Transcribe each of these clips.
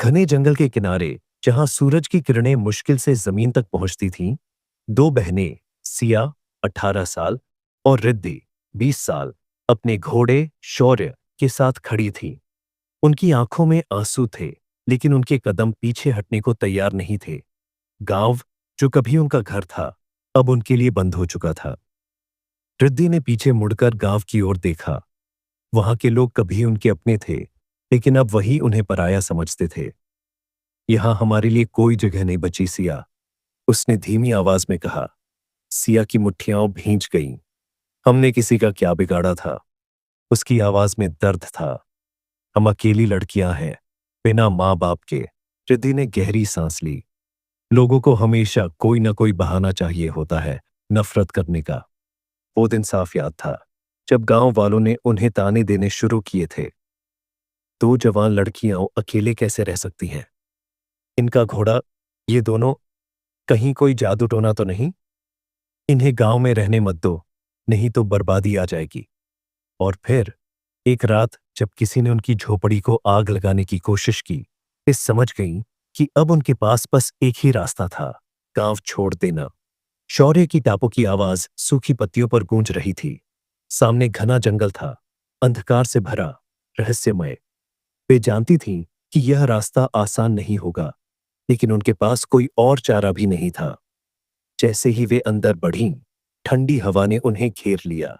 घने जंगल के किनारे, जहां सूरज की किरणें मुश्किल से जमीन तक पहुंचती थीं, दो बहनें, सिया 18 साल और रिद्धि 20 साल, अपने घोड़े शौर्य के साथ खड़ी थीं। उनकी आंखों में आंसू थे, लेकिन उनके कदम पीछे हटने को तैयार नहीं थे। गांव, जो कभी उनका घर था, अब उनके लिए बंद हो चुका था। रिद्धि ने पीछे मुड़कर गांव की ओर देखा। वहां के लोग कभी उनके अपने थे, लेकिन अब वही उन्हें पराया समझते थे। यहां हमारे लिए कोई जगह नहीं बची, सिया, उसने धीमी आवाज में कहा। सिया की मुट्ठियां भींच गईं। हमने किसी का क्या बिगाड़ा था? उसकी आवाज में दर्द था। हम अकेली लड़कियां हैं, बिना माँ बाप के। रिद्धि ने गहरी सांस ली। लोगों को हमेशा कोई ना कोई बहाना चाहिए होता है नफरत करने का। वो दिन साफ याद था, जब गांव वालों ने उन्हें ताने देने शुरू किए थे। दो जवान लड़कियां अकेले कैसे रह सकती हैं? इनका घोड़ा, ये दोनों, कहीं कोई जादू टोना तो नहीं? इन्हें गांव में रहने मत दो, नहीं तो बर्बादी आ जाएगी। और फिर एक रात, जब किसी ने उनकी झोपड़ी को आग लगाने की कोशिश की, वे समझ गईं कि अब उनके पास बस एक ही रास्ता था, गांव छोड़ देना। शौर्य की टापों की आवाज सूखी पत्तियों पर गूंज रही थी। सामने घना जंगल था, अंधकार से भरा, रहस्यमय। वे जानती थीं कि यह रास्ता आसान नहीं होगा, लेकिन उनके पास कोई और चारा भी नहीं था। जैसे ही वे अंदर बढ़ीं, ठंडी हवा ने उन्हें घेर लिया।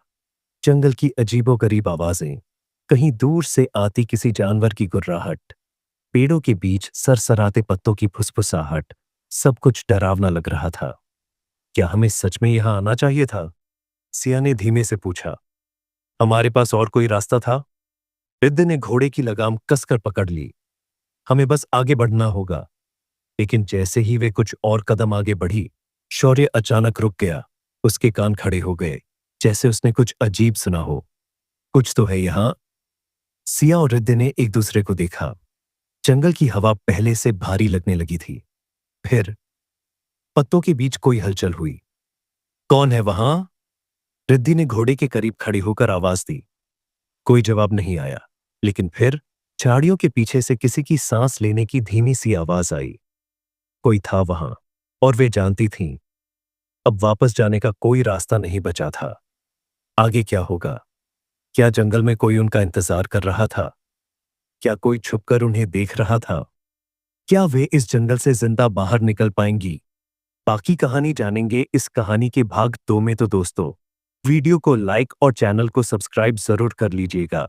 जंगल की अजीबोगरीब आवाजें, कहीं दूर से आती किसी जानवर की गुर्राहट, पेड़ों के बीच सरसराते पत्तों की फुसफुसाहट, सब कुछ डरावना लग रहा था। क्या हमें सच में यहां आना चाहिए था? सिया ने धीमे से पूछा। हमारे पास और कोई रास्ता था? रिद्ध ने घोड़े की लगाम कसकर पकड़ ली। हमें बस आगे बढ़ना होगा। लेकिन जैसे ही वे कुछ और कदम आगे बढ़ी, शौर्य अचानक रुक गया। उसके कान खड़े हो गए, जैसे उसने कुछ अजीब सुना हो। कुछ तो है यहां। सिया और रिद्ध ने एक दूसरे को देखा। जंगल की हवा पहले से भारी लगने लगी थी। फिर पत्तों के बीच कोई हलचल हुई। कौन है वहां? रिद्धि ने घोड़े के करीब खड़ी होकर आवाज दी। कोई जवाब नहीं आया, लेकिन फिर झाड़ियों के पीछे से किसी की सांस लेने की धीमी सी आवाज आई। कोई था वहां, और वे जानती थीं, अब वापस जाने का कोई रास्ता नहीं बचा था। आगे क्या होगा? क्या जंगल में कोई उनका इंतजार कर रहा था? क्या कोई छुपकर उन्हें देख रहा था? क्या वे इस जंगल से जिंदा बाहर निकल पाएंगी? बाकी कहानी जानेंगे इस कहानी के भाग 2 में। तो दोस्तों, वीडियो को लाइक और चैनल को सब्सक्राइब जरूर कर लीजिएगा।